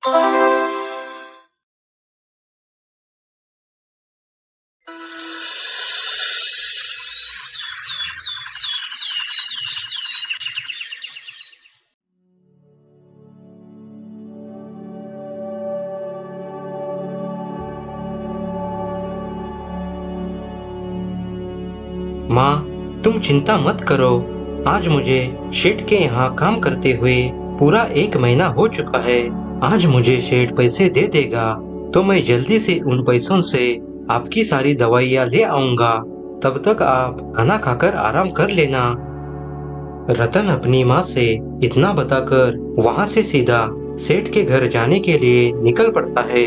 माँ, तुम चिंता मत करो। आज मुझे सेठ के यहाँ काम करते हुए पूरा 1 महीना हो चुका है। आज मुझे सेठ पैसे दे देगा तो मैं जल्दी से उन पैसों से आपकी सारी दवाइयाँ ले आऊंगा। तब तक आप खाना खाकर आराम कर लेना। रतन अपनी माँ से इतना बताकर वहाँ से सीधा सेठ के घर जाने के लिए निकल पड़ता है।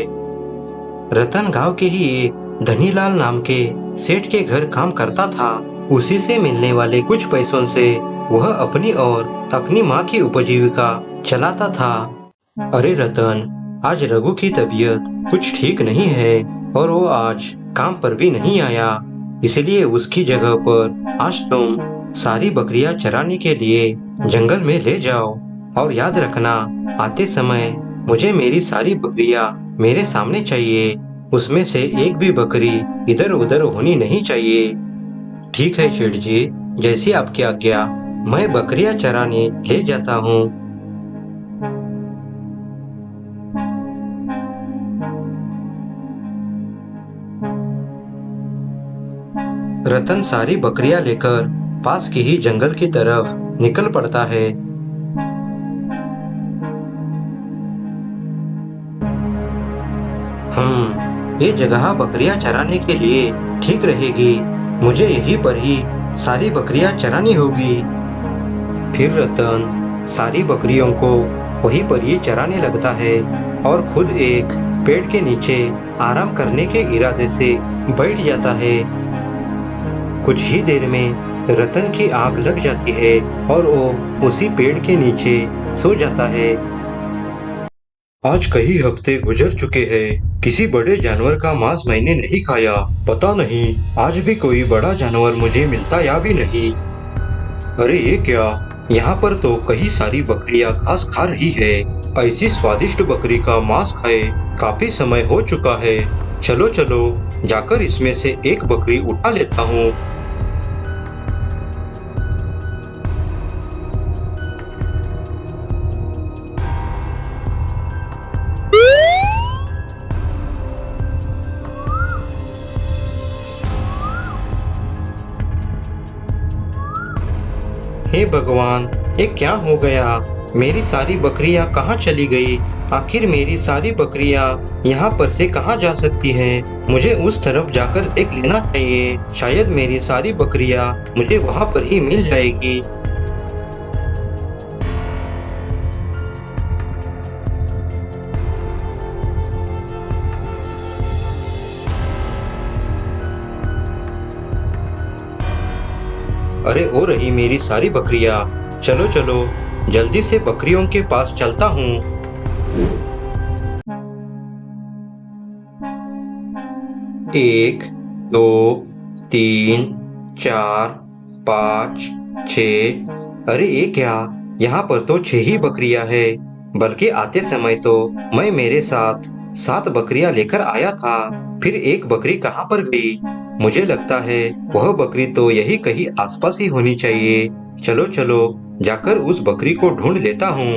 रतन गांव के ही एक धनीलाल नाम के सेठ के घर काम करता था। उसी से मिलने वाले कुछ पैसों से वह अपनी और अपनी माँ की उपजीविका चलाता था। अरे रतन, आज रघु की तबीयत कुछ ठीक नहीं है और वो आज काम पर भी नहीं आया। इसलिए उसकी जगह पर आज तुम सारी बकरियां चराने के लिए जंगल में ले जाओ। और याद रखना, आते समय मुझे मेरी सारी बकरियां मेरे सामने चाहिए। उसमें से एक भी बकरी इधर उधर होनी नहीं चाहिए। ठीक है सेठ जी, जैसी आपकी आज्ञा। मैं बकरियां चराने ले जाता हूँ। रतन सारी बकरियां लेकर पास के ही जंगल की तरफ निकल पड़ता है। ये जगह बकरियां चराने के लिए ठीक रहेगी। मुझे यहीं पर ही सारी बकरियां चरानी होगी। फिर रतन सारी बकरियों को वहीं पर ही चराने लगता है और खुद एक पेड़ के नीचे आराम करने के इरादे से बैठ जाता है। कुछ ही देर में रतन की आंख लग जाती है और वो उसी पेड़ के नीचे सो जाता है। आज कई हफ्ते गुजर चुके हैं, किसी बड़े जानवर का मांस मैंने नहीं खाया। पता नहीं आज भी कोई बड़ा जानवर मुझे मिलता या भी नहीं। अरे ये क्या, यहाँ पर तो कई सारी बकरियां घास खा रही है। ऐसी स्वादिष्ट बकरी का मांस खाए काफी समय हो चुका है। चलो चलो जाकर इसमें से एक बकरी उठा लेता हूँ। हे भगवान, ये क्या हो गया? मेरी सारी बकरियां कहाँ चली गई? आखिर मेरी सारी बकरियां यहाँ पर से कहाँ जा सकती हैं? मुझे उस तरफ जाकर देख लेना चाहिए। शायद मेरी सारी बकरियां मुझे वहाँ पर ही मिल जाएगी। अरे ओ रही मेरी सारी बकरियां। चलो चलो जल्दी से बकरियों के पास चलता हूँ। 1 2 3 4 5 6। अरे ये क्या, यहाँ पर तो 6 ही बकरियां है। बल्कि आते समय तो मैं मेरे साथ 7 बकरियां लेकर आया था। फिर एक बकरी कहाँ पर गई? मुझे लगता है वह बकरी तो यही कहीं आसपास ही होनी चाहिए। चलो चलो जाकर उस बकरी को ढूंढ लेता हूँ।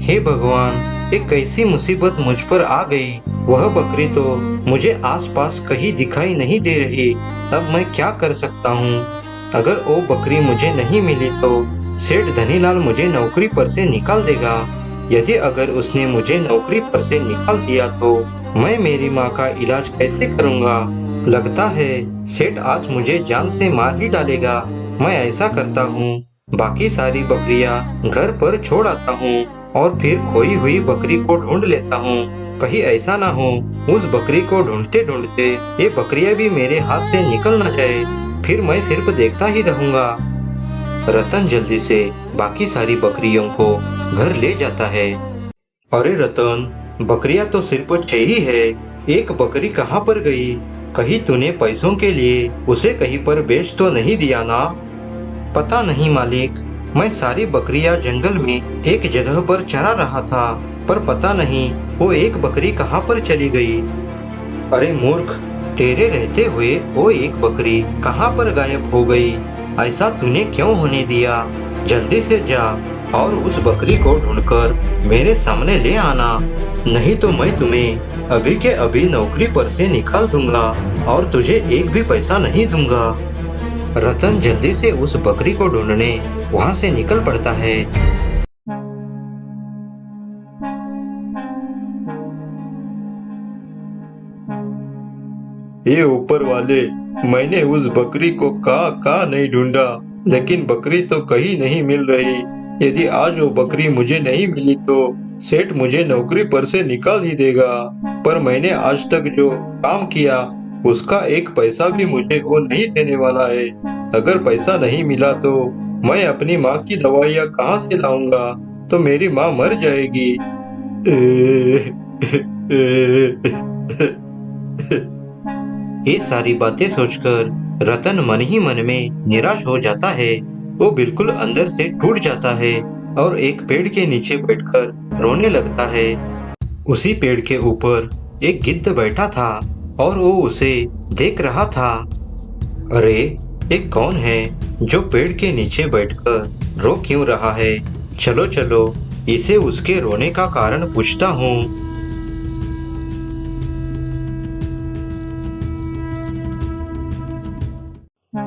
हे भगवान, एक कैसी मुसीबत मुझ पर आ गई। वह बकरी तो मुझे आसपास कहीं दिखाई नहीं दे रही। अब मैं क्या कर सकता हूँ? अगर वो बकरी मुझे नहीं मिली तो सेठ धनीलाल मुझे नौकरी पर से निकाल देगा। यदि अगर उसने मुझे नौकरी पर से निकाल दिया तो मैं मेरी माँ का इलाज कैसे करूँगा? लगता है सेठ आज मुझे जान से मार ही डालेगा। मैं ऐसा करता हूँ, बाकी सारी बकरियां घर पर छोड़ आता हूँ और फिर खोई हुई बकरी को ढूंढ लेता हूँ। कहीं ऐसा ना हो उस बकरी को ढूंढते ढूंढते ये बकरियां भी मेरे हाथ से निकल ना जाए, फिर मैं सिर्फ देखता ही रहूंगा। रतन जल्दी से बाकी सारी बकरियों को घर ले जाता है। अरे रतन, बकरियां तो सिर्फ 6 ही है। एक बकरी कहाँ पर गई? कहीं तूने पैसों के लिए उसे कहीं पर बेच तो नहीं दिया ना? पता नहीं मालिक, मैं सारी बकरियां जंगल में एक जगह पर चरा रहा था, पर पता नहीं वो एक बकरी कहाँ पर चली गई। अरे मूर्ख, तेरे रहते हुए वो एक बकरी कहाँ पर गायब हो गई? ऐसा तूने क्यों होने दिया? जल्दी से जा और उस बकरी को ढूंढकर मेरे सामने ले आना, नहीं तो मैं तुम्हें अभी के अभी नौकरी पर से निकाल दूंगा और तुझे एक भी पैसा नहीं दूंगा। रतन जल्दी से उस बकरी को ढूंढने वहां से निकल पड़ता है। ये ऊपर वाले, मैंने उस बकरी को कहाँ नहीं ढूंढा, लेकिन बकरी तो कहीं नहीं मिल रही। यदि आज वो बकरी मुझे नहीं मिली तो सेठ मुझे नौकरी पर से निकाल ही देगा। पर मैंने आज तक जो काम किया उसका एक पैसा भी मुझे वो नहीं देने वाला है। अगर पैसा नहीं मिला तो मैं अपनी माँ की दवाइयाँ कहाँ से लाऊंगा? तो मेरी माँ मर जाएगी। ये सारी बातें सोचकर रतन मन ही मन में निराश हो जाता है। वो बिल्कुल अंदर से टूट जाता है और एक पेड़ के नीचे बैठकर रोने लगता है। उसी पेड़ के ऊपर एक गिद्ध बैठा था और वो उसे देख रहा था। अरे, ये कौन है जो पेड़ के नीचे बैठकर रो क्यों रहा है? चलो चलो, इसे उसके रोने का कारण पूछता हूँ।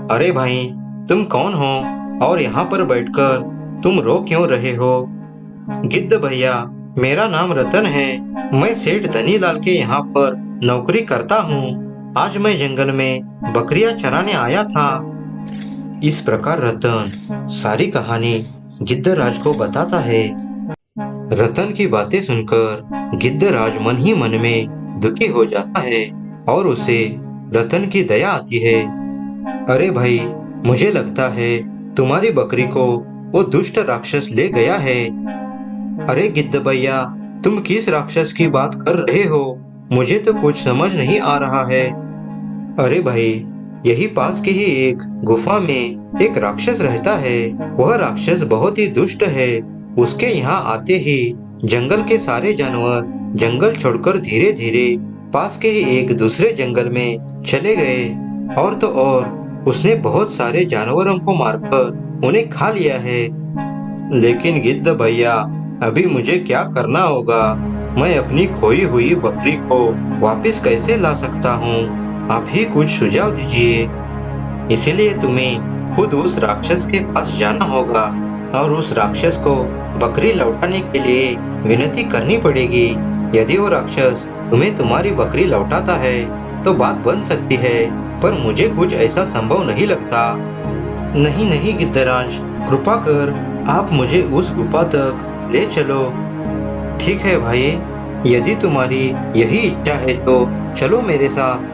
अरे भाई, तुम कौन हो और यहाँ पर बैठकर तुम रो क्यों रहे हो? गिद्ध भैया, मेरा नाम रतन है। मैं सेठ धनीलाल के यहाँ पर नौकरी करता हूँ। आज मैं जंगल में बकरियां चराने आया था। इस प्रकार रतन सारी कहानी गिद्धराज को बताता है। रतन की बातें सुनकर गिद्धराज मन ही मन में दुखी हो जाता है और उसे रतन की दया आती है। अरे भाई, मुझे लगता है तुम्हारी बकरी को वो दुष्ट राक्षस ले गया है। अरे गिद्ध भैया, तुम किस राक्षस की बात कर रहे हो? मुझे तो कुछ समझ नहीं आ रहा है। अरे भाई, यही पास की ही एक गुफा में एक राक्षस रहता है। वह राक्षस बहुत ही दुष्ट है। उसके यहाँ आते ही जंगल के सारे जानवर जंगल छोड़कर धीरे धीरे पास के ही एक दूसरे जंगल में चले गए। और तो और उसने बहुत सारे जानवरों को मारकर उन्हें खा लिया है। लेकिन गिद्ध भैया, अभी मुझे क्या करना होगा? मैं अपनी खोई हुई बकरी को वापस कैसे ला सकता हूँ? आप ही कुछ सुझाव दीजिए। इसीलिए तुम्हें खुद उस राक्षस के पास जाना होगा और उस राक्षस को बकरी लौटाने के लिए विनती करनी पड़ेगी। यदि वो राक्षस तुम्हें तुम्हारी बकरी लौटाता है तो बात बन सकती है, पर मुझे कुछ ऐसा संभव नहीं लगता। नहीं नहीं गिद्धराज, कृपा कर आप मुझे उस गुफा तक ले चलो। ठीक है भाई, यदि तुम्हारी यही इच्छा है तो चलो मेरे साथ।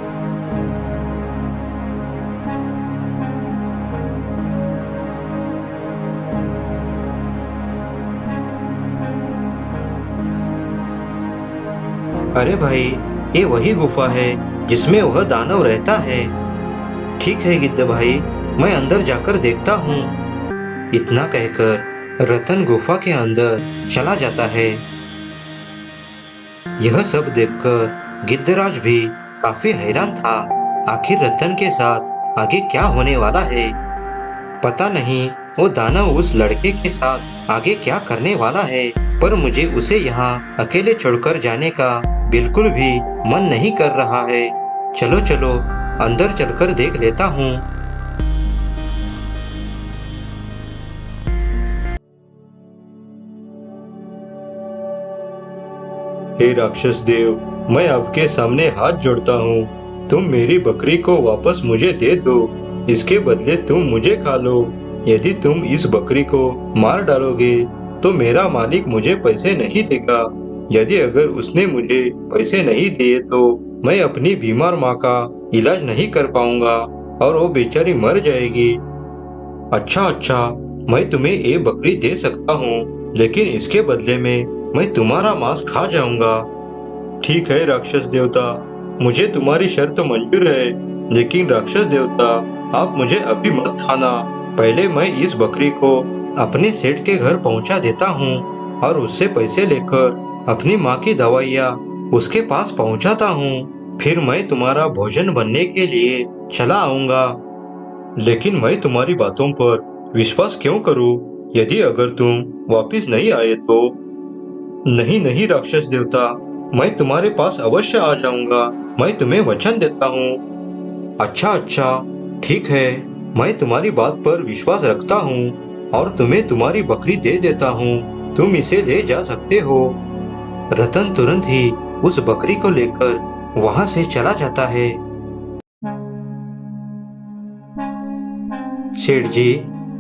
अरे भाई, ये वही गुफा है जिसमें वह दानव रहता है। ठीक है गिद्ध भाई, मैं अंदर जाकर देखता हूँ। इतना कहकर रतन गुफा के अंदर चला जाता है। यह सब देखकर गिद्धराज भी काफी हैरान था। आखिर रतन के साथ आगे क्या होने वाला है? पता नहीं वो दानव उस लड़के के साथ आगे क्या करने वाला है, पर मुझे उसे यहाँ अकेले छोड़कर जाने का बिल्कुल भी मन नहीं कर रहा है। चलो चलो, अंदर चलकर देख लेता हूँ। हे राक्षस देव, मैं आपके सामने हाथ जोड़ता हूँ। तुम मेरी बकरी को वापस मुझे दे दो। इसके बदले तुम मुझे खा लो। यदि तुम इस बकरी को मार डालोगे तो मेरा मालिक मुझे पैसे नहीं देगा। यदि अगर उसने मुझे पैसे नहीं दिए तो मैं अपनी बीमार माँ का इलाज नहीं कर पाऊंगा और वो बेचारी मर जाएगी। अच्छा अच्छा, मैं तुम्हें ये बकरी दे सकता हूँ, लेकिन इसके बदले में मैं तुम्हारा मांस खा जाऊंगा। ठीक है राक्षस देवता, मुझे तुम्हारी शर्त मंजूर है, लेकिन राक्षस देवता, आप मुझे अभी मत खाना। पहले मैं इस बकरी को अपने सेठ के घर पहुंचा देता हूँ और उससे पैसे लेकर अपनी माँ की दवाइयाँ उसके पास पहुंचाता हूँ। फिर मैं तुम्हारा भोजन बनने के लिए चला आऊंगा। लेकिन मैं तुम्हारी बातों पर विश्वास क्यों करूं? यदि अगर तुम वापस नहीं आए तो? नहीं नहीं राक्षस देवता, मैं तुम्हारे पास अवश्य आ जाऊंगा। मैं तुम्हें वचन देता हूँ। अच्छा अच्छा, ठीक है, मैं तुम्हारी बात पर विश्वास रखता हूँ और तुम्हें तुम्हारी बकरी दे देता हूँ। तुम इसे ले जा सकते हो। रतन तुरंत ही उस बकरी को लेकर वहां से चला जाता है। सेठ जी,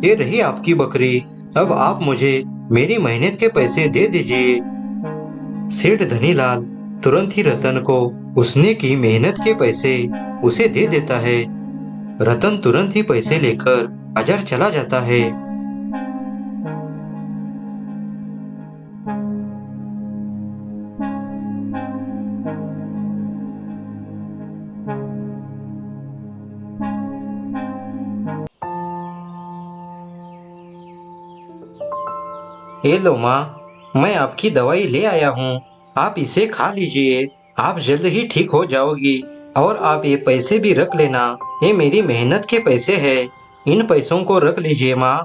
ये रही आपकी बकरी। अब आप मुझे मेरी मेहनत के पैसे दे दीजिए। सेठ धनीलाल तुरंत ही रतन को उसने की मेहनत के पैसे उसे दे देता है। रतन तुरंत ही पैसे लेकर बाजार चला जाता है। ये लो माँ, मैं आपकी दवाई ले आया हूँ। आप इसे खा लीजिए। आप जल्द ही ठीक हो जाओगी। और आप ये पैसे भी रख लेना। ये मेरी मेहनत के पैसे हैं। इन पैसों को रख लीजिए माँ।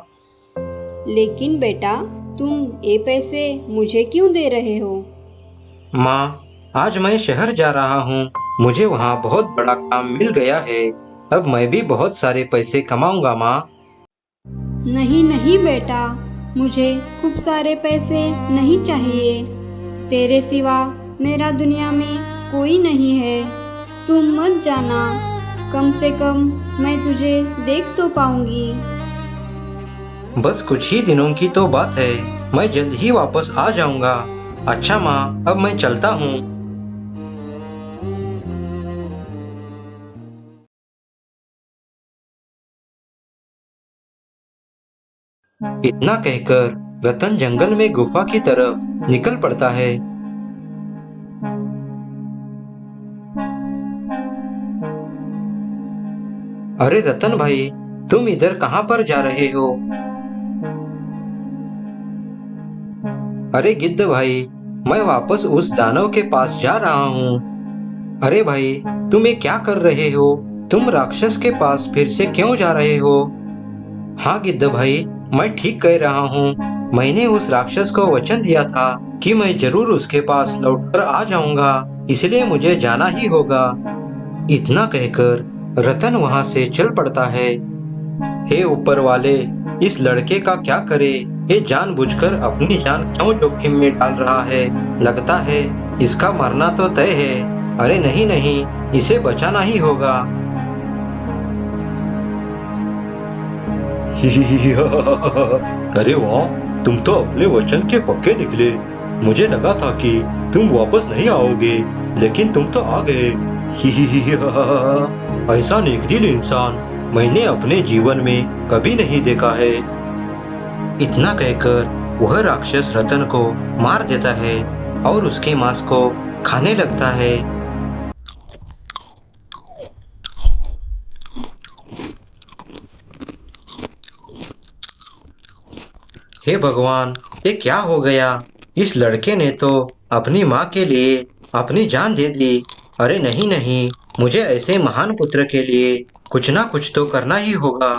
लेकिन बेटा, तुम ये पैसे मुझे क्यों दे रहे हो? माँ, आज मैं शहर जा रहा हूँ। मुझे वहाँ बहुत बड़ा काम मिल गया है। अब मैं भी बहुत सारे पैसे कमाऊंगा माँ। नहीं नहीं बेटा, मुझे खूब सारे पैसे नहीं चाहिए। तेरे सिवा मेरा दुनिया में कोई नहीं है। तुम मत जाना, कम से कम मैं तुझे देख तो पाऊंगी। बस कुछ ही दिनों की तो बात है। मैं जल्द ही वापस आ जाऊंगा। अच्छा माँ, अब मैं चलता हूँ। इतना कहकर रतन जंगल में गुफा की तरफ निकल पड़ता है। अरे रतन भाई, तुम इधर कहाँ पर जा रहे हो? अरे गिद्ध भाई, मैं वापस उस दानव के पास जा रहा हूँ। अरे भाई, तुम ये क्या कर रहे हो? तुम राक्षस के पास फिर से क्यों जा रहे हो? हाँ गिद्ध भाई, मैं ठीक कह रहा हूँ। मैंने उस राक्षस को वचन दिया था कि मैं जरूर उसके पास लौटकर आ जाऊंगा, इसलिए मुझे जाना ही होगा। इतना कहकर रतन वहां से चल पड़ता है। हे ऊपर वाले, इस लड़के का क्या करे? ये जानबूझकर अपनी जान क्यों जोखिम में डाल रहा है? लगता है इसका मरना तो तय है। अरे नहीं नहीं, इसे बचाना ही होगा। अरे वाह, तुम तो अपने वचन के पक्के निकले। मुझे लगा था कि तुम वापस नहीं आओगे, लेकिन तुम तो आ गए। ऐसा नेकदिल इंसान मैंने अपने जीवन में कभी नहीं देखा है। इतना कहकर वह राक्षस रतन को मार देता है और उसके मांस को खाने लगता है। हे भगवान, ये क्या हो गया? इस लड़के ने तो अपनी माँ के लिए अपनी जान दे दी। अरे नहीं नहीं, मुझे ऐसे महान पुत्र के लिए कुछ ना कुछ तो करना ही होगा।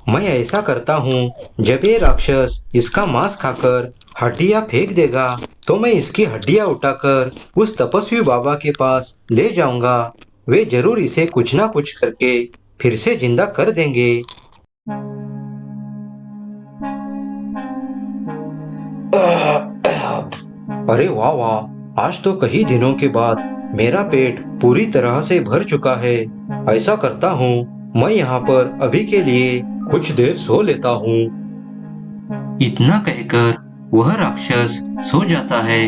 मैं ऐसा करता हूँ, जब ये राक्षस इसका मांस खाकर हड्डियाँ फेंक देगा तो मैं इसकी हड्डियाँ उठाकर उस तपस्वी बाबा के पास ले जाऊंगा। वे जरूर इसे कुछ ना कुछ करके फिर से जिंदा कर देंगे। अरे वाह वाह, आज तो कई दिनों के बाद मेरा पेट पूरी तरह से भर चुका है। ऐसा करता हूँ, मैं यहाँ पर अभी के लिए कुछ देर सो लेता हूँ। इतना कहकर वह राक्षस सो जाता है।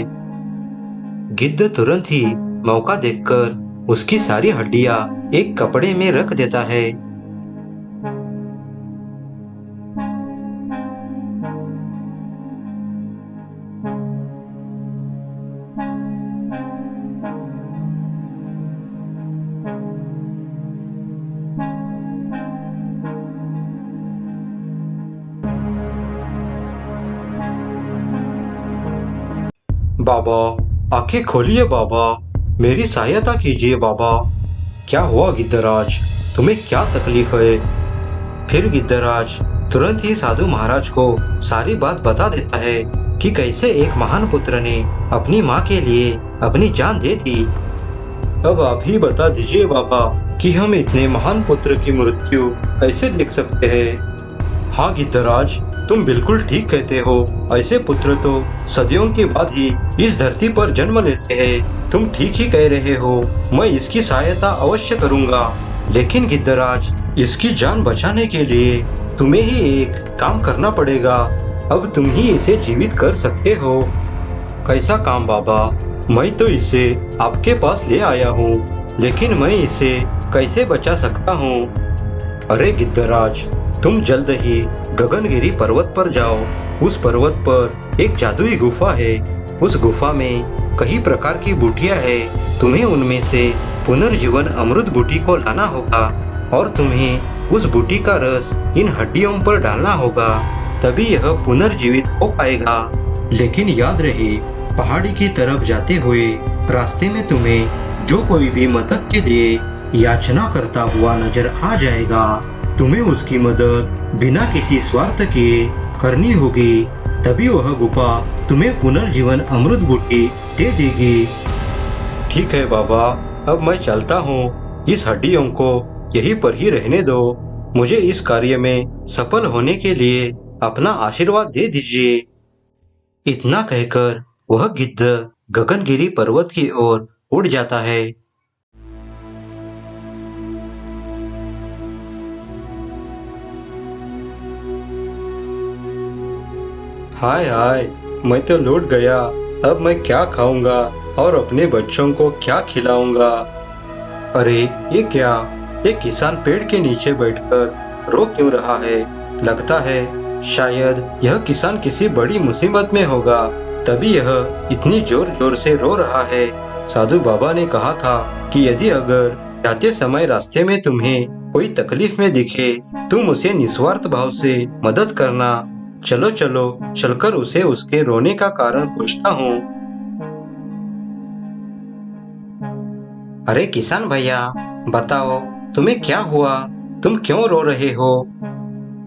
गिद्ध तुरंत ही मौका देखकर उसकी सारी हड्डियाँ एक कपड़े में रख देता है। बाबा, आंखें खोलिए बाबा, मेरी सहायता कीजिए बाबा। क्या हुआ गिद्धराज, तुम्हें क्या तकलीफ है? फिर गिद्धराज तुरंत ही साधु महाराज को सारी बात बता देता है कि कैसे एक महान पुत्र ने अपनी माँ के लिए अपनी जान दे दी। अब आप ही बता दीजिए बाबा कि हम इतने महान पुत्र की मृत्यु कैसे देख सकते हैं? हाँ गिद्धराज, तुम बिल्कुल ठीक कहते हो। ऐसे पुत्र तो सदियों के बाद ही इस धरती पर जन्म लेते हैं। तुम ठीक ही कह रहे हो, मैं इसकी सहायता अवश्य करूंगा। लेकिन गिद्धराज, इसकी जान बचाने के लिए तुम्हें ही एक काम करना पड़ेगा। अब तुम ही इसे जीवित कर सकते हो। कैसा काम बाबा? मैं तो इसे आपके पास ले आया हूँ, लेकिन मैं इसे कैसे बचा सकता हूँ? अरे गिद्धराज, तुम जल्द ही गगनगिरी पर्वत पर जाओ। उस पर्वत पर एक जादुई गुफा है। उस गुफा में कई प्रकार की बूटियां हैं। तुम्हें उनमें से पुनर्जीवन अमृत बूटी को लाना होगा और तुम्हें उस बूटी का रस इन हड्डियों पर डालना होगा, तभी यह पुनर्जीवित हो पाएगा। लेकिन याद रहे, पहाड़ी की तरफ जाते हुए रास्ते में तुम्हें जो कोई भी मदद के लिए याचना करता हुआ नजर आ जाएगा, तुम्हें उसकी मदद बिना किसी स्वार्थ किए करनी होगी, तभी वह गुफा तुम्हें पुनर्जीवन अमृत बूटी दे देगी। ठीक है बाबा, अब मैं चलता हूँ। इस हड्डियों को यहीं पर ही रहने दो। मुझे इस कार्य में सफल होने के लिए अपना आशीर्वाद दे दीजिए। इतना कहकर वह गिद्ध गगनगिरी पर्वत की ओर उड़ जाता है। हाय हाय, मैं तो लौट गया। अब मैं क्या खाऊंगा और अपने बच्चों को क्या खिलाऊंगा? अरे ये क्या, एक किसान पेड़ के नीचे बैठकर रो क्यों रहा है? लगता है शायद यह किसान किसी बड़ी मुसीबत में होगा, तभी यह इतनी जोर जोर से रो रहा है। साधु बाबा ने कहा था कि यदि अगर जाते समय रास्ते में तुम्हें कोई तकलीफ में दिखे, तुम उसे निस्वार्थ भाव से मदद करना। चलो चलो, चलकर उसे उसके रोने का कारण पूछता हूँ। अरे किसान भैया, बताओ तुम्हें क्या हुआ? तुम क्यों रो रहे हो?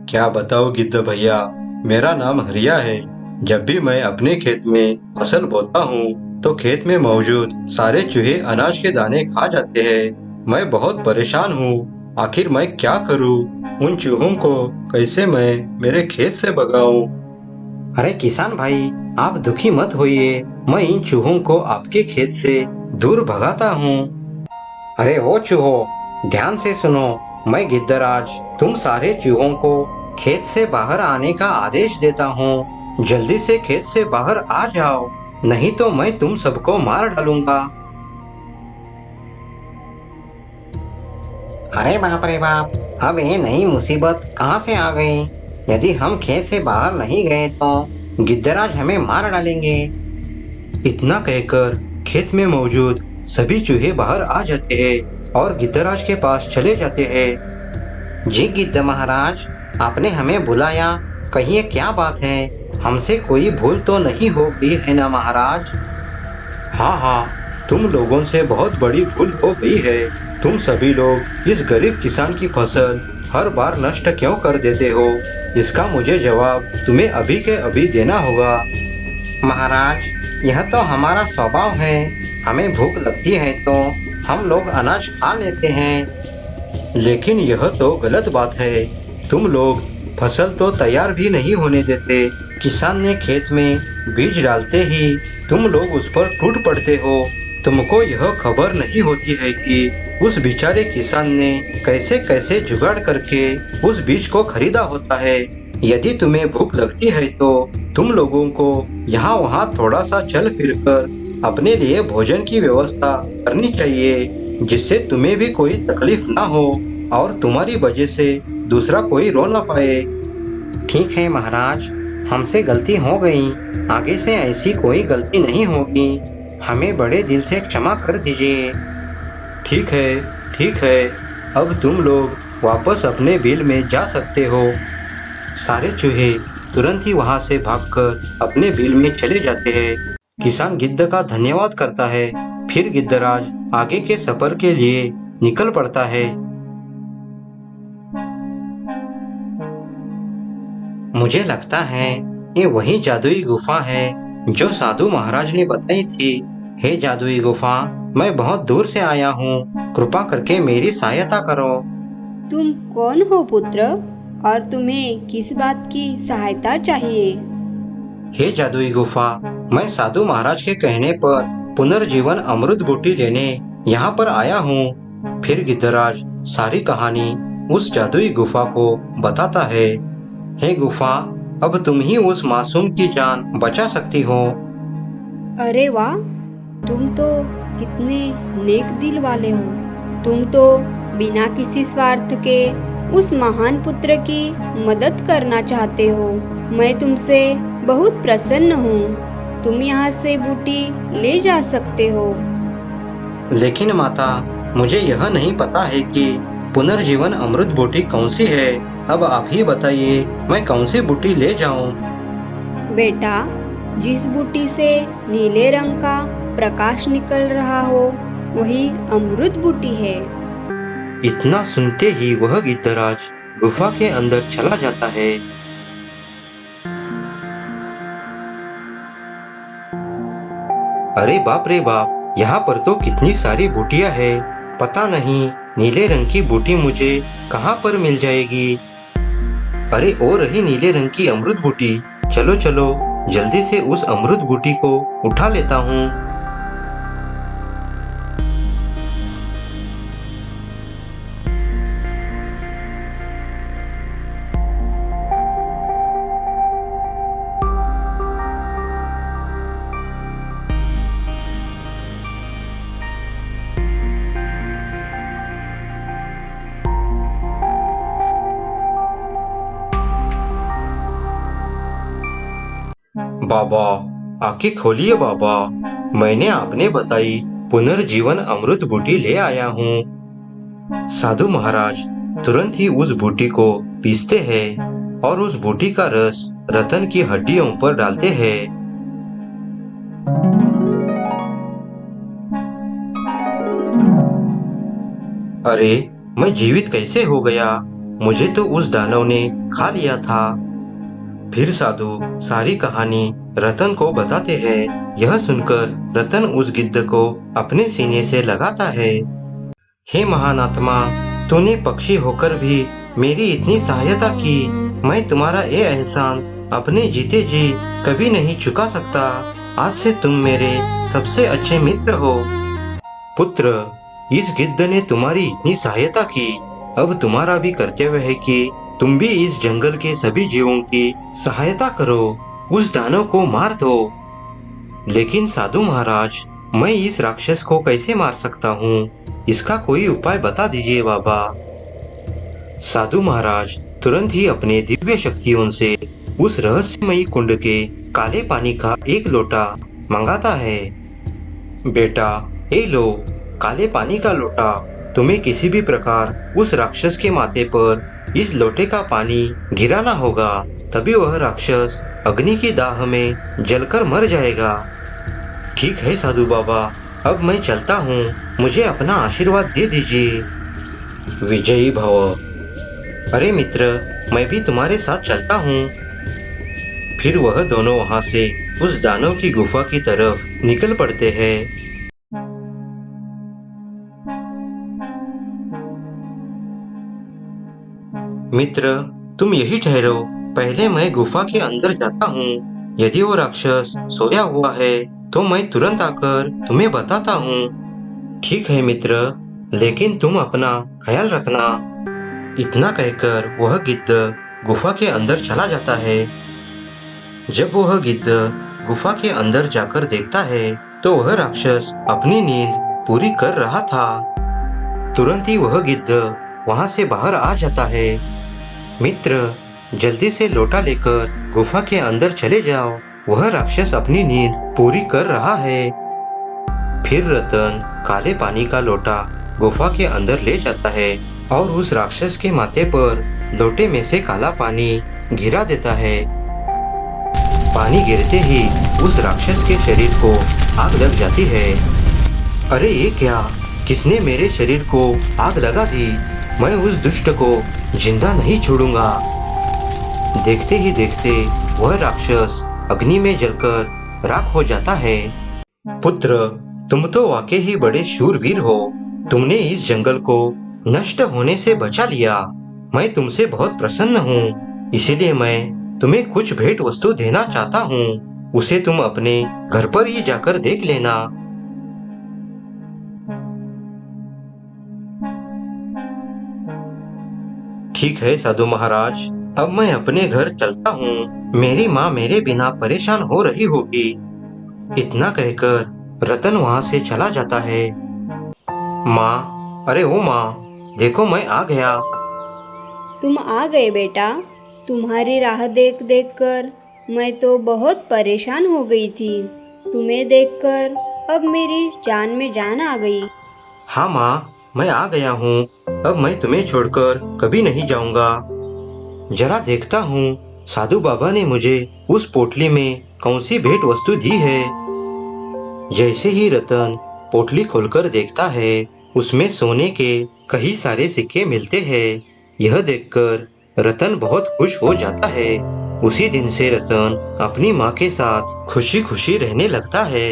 क्या बताओ गिद्ध भैया, मेरा नाम हरिया है। जब भी मैं अपने खेत में फसल बोता हूँ तो खेत में मौजूद सारे चूहे अनाज के दाने खा जाते हैं। मैं बहुत परेशान हूँ। आखिर मैं क्या करूँ? उन चूहों को कैसे मैं मेरे खेत से भगाऊं? अरे किसान भाई, आप दुखी मत होइए, मैं इन चूहों को आपके खेत से दूर भगाता हूँ। अरे ओ चूहो, ध्यान से सुनो। मैं गिद्धराज तुम सारे चूहों को खेत से बाहर आने का आदेश देता हूँ। जल्दी से खेत से बाहर आ जाओ, नहीं तो मैं तुम सबको मार डालूंगा। अरे बाप रे बाप, अब ये नई मुसीबत कहाँ से आ गई? यदि हम खेत से बाहर नहीं गए तो गिद्धराज हमें मार डालेंगे। इतना कहकर खेत में मौजूद सभी चूहे बाहर आ जाते हैं और गिद्धराज के पास चले जाते हैं। जी गिद्ध महाराज, आपने हमें बुलाया, कहिए क्या बात है? हमसे कोई भूल तो नहीं हो गई है ना महाराज? हाँ हाँ, तुम लोगों से बहुत बड़ी भूल हो गई है। तुम सभी लोग इस गरीब किसान की फसल हर बार नष्ट क्यों कर देते हो? इसका मुझे जवाब तुम्हें अभी के अभी देना होगा। महाराज, यह तो हमारा स्वभाव है। हमें भूख लगती है तो हम लोग अनाज खा लेते हैं। लेकिन यह तो गलत बात है। तुम लोग फसल तो तैयार भी नहीं होने देते। किसान ने खेत में बीज डालते ही तुम लोग उस पर टूट पड़ते हो। तुमको यह खबर नहीं होती है कि उस बेचारे किसान ने कैसे कैसे जुगाड़ करके उस बीज को खरीदा होता है। यदि तुम्हें भूख लगती है तो तुम लोगों को यहाँ वहाँ थोड़ा सा चल फिरकर अपने लिए भोजन की व्यवस्था करनी चाहिए, जिससे तुम्हें भी कोई तकलीफ ना हो और तुम्हारी वजह से दूसरा कोई रो ना पाए। ठीक है महाराज, हमसे गलती हो गई। आगे से ऐसी कोई गलती नहीं होगी। हमें बड़े दिल से क्षमा कर दीजिए। ठीक है, ठीक है। अब तुम लोग वापस अपने बिल में जा सकते हो। सारे चूहे तुरंत ही वहां से भागकर अपने बिल में चले जाते हैं किसान गिद्ध का धन्यवाद करता है। फिर गिद्धराज आगे के सफर के लिए निकल पड़ता है। मुझे लगता है ये वही जादुई गुफा है जो साधु महाराज ने बताई थी। हे जादुई गुफा, मैं बहुत दूर से आया हूँ, कृपा करके मेरी सहायता करो। तुम कौन हो पुत्र, और तुम्हें किस बात की सहायता चाहिए? हे जादुई गुफा, मैं साधु महाराज के कहने पर पुनर्जीवन अमृत बूटी लेने यहाँ पर आया हूँ। फिर गिद्धराज सारी कहानी उस जादुई गुफा को बताता है। हे गुफा, अब तुम ही उस मासूम की जान बचा सकती हो। अरे वाह, तुम तो कितने नेक दिल वाले हो। तुम तो बिना किसी स्वार्थ के उस महान पुत्र की मदद करना चाहते हो। मैं तुमसे बहुत प्रसन्न हूँ। तुम यहाँ से बूटी ले जा सकते हो। लेकिन माता, मुझे यह नहीं पता है कि पुनर्जीवन अमृत बूटी कौन सी है। अब आप ही बताइए, मैं कौन सी बूटी ले जाऊं? बेटा, जिस बूटी से नीले रंग का प्रकाश निकल रहा हो वही अमृत बूटी है। इतना सुनते ही वह गिद्धराज गुफा के अंदर चला जाता है। अरे बाप रे बाप, यहाँ पर तो कितनी सारी बूटियां हैं। पता नहीं नीले रंग की बूटी मुझे कहाँ पर मिल जाएगी। अरे ओ रही नीले रंग की अमृत बूटी। चलो चलो, जल्दी से उस अमृत बूटी को उठा लेता हूँ। बाबा, आंखें खोलिए बाबा, मैंने आपने बताई पुनर्जीवन अमृत बूटी ले आया हूँ। साधु महाराज तुरंत ही उस बूटी को पीसते हैं और उस बूटी का रस रतन की हड्डियों पर डालते हैं। अरे, मैं जीवित कैसे हो गया? मुझे तो उस दानव ने खा लिया था। फिर साधु सारी कहानी रतन को बताते हैं। यह सुनकर रतन उस गिद्ध को अपने सीने से लगाता है। हे महान आत्मा, तूने पक्षी होकर भी मेरी इतनी सहायता की। मैं तुम्हारा ये एहसान अपने जीते जी कभी नहीं चुका सकता। आज से तुम मेरे सबसे अच्छे मित्र हो। पुत्र, इस गिद्ध ने तुम्हारी इतनी सहायता की, अब तुम्हारा भी कर्तव्य है कि तुम भी इस जंगल के सभी जीवों की सहायता करो, उस दानव को मार दो। लेकिन साधु महाराज, मैं इस राक्षस को कैसे मार सकता हूँ? इसका कोई उपाय बता दीजिए बाबा। साधु महाराज तुरंत ही अपने दिव्य शक्तियों से उस रहस्यमयी कुंड के काले पानी का एक लोटा मंगाता है। बेटा, ए लो काले पानी का लोटा। तुम्हें किसी भी प्रकार उस राक्षस के माथे पर इस लोटे का पानी गिराना होगा, तभी वह राक्षस अग्नि की दाह में जलकर मर जाएगा। ठीक है साधु बाबा, अब मैं चलता हूँ, मुझे अपना आशीर्वाद दे दीजिए। विजयी भव। अरे मित्र, मैं भी तुम्हारे साथ चलता हूँ। फिर वह दोनों वहां से उस दानव की गुफा की तरफ निकल पड़ते हैं। मित्र, तुम यही ठहरो, पहले मैं गुफा के अंदर जाता हूँ। यदि वो राक्षस सोया हुआ है तो मैं तुरंत आकर तुम्हें बताता हूँ। ठीक है मित्र, लेकिन तुम अपना ख्याल रखना। इतना कहकर वह गिद्ध गुफा के अंदर चला जाता है। जब वह गिद्ध गुफा के अंदर जाकर देखता है तो वह राक्षस अपनी नींद पूरी कर रहा था। तुरंत ही वह गिद्ध वहां से बाहर आ जाता है। मित्र, जल्दी से लोटा लेकर गुफा के अंदर चले जाओ, वह राक्षस अपनी नींद पूरी कर रहा है। फिर रतन काले पानी का लोटा गुफा के अंदर ले जाता है और उस राक्षस के माथे पर लोटे में से काला पानी गिरा देता है पानी गिरते ही उस राक्षस के शरीर को आग लग जाती है। अरे ये क्या, किसने मेरे शरीर को आग लगा दी? मैं उस दुष्ट को जिंदा नहीं छोड़ूंगा। देखते ही देखते वह राक्षस अग्नि में जलकर राख हो जाता है। पुत्र, तुम तो वाकई ही बड़े शूरवीर हो। तुमने इस जंगल को नष्ट होने से बचा लिया। मैं तुमसे बहुत प्रसन्न हूँ, इसीलिए मैं तुम्हें कुछ भेंट वस्तु देना चाहता हूँ। उसे तुम अपने घर पर ही जाकर देख लेना। ठीक है साधु महाराज, अब मैं अपने घर चलता हूँ। मेरी माँ मेरे बिना परेशान हो रही होगी। इतना कहकर रतन वहाँ से चला जाता है। माँ, अरे ओ माँ, देखो मैं आ गया। तुम आ गए बेटा। तुम्हारी राह देख देख कर मैं तो बहुत परेशान हो गई थी। तुम्हें देखकर अब मेरी जान में जान आ गई। हाँ माँ, मैं आ गया हूँ। अब मैं तुम्हें छोड़कर कभी नहीं जाऊंगा। जरा देखता हूँ साधु बाबा ने मुझे उस पोटली में कौन सी भेंट वस्तु दी है। जैसे ही रतन पोटली खोलकर देखता है, उसमें सोने के कई सारे सिक्के मिलते हैं। यह देखकर रतन बहुत खुश हो जाता है। उसी दिन से रतन अपनी माँ के साथ खुशी खुशी रहने लगता है।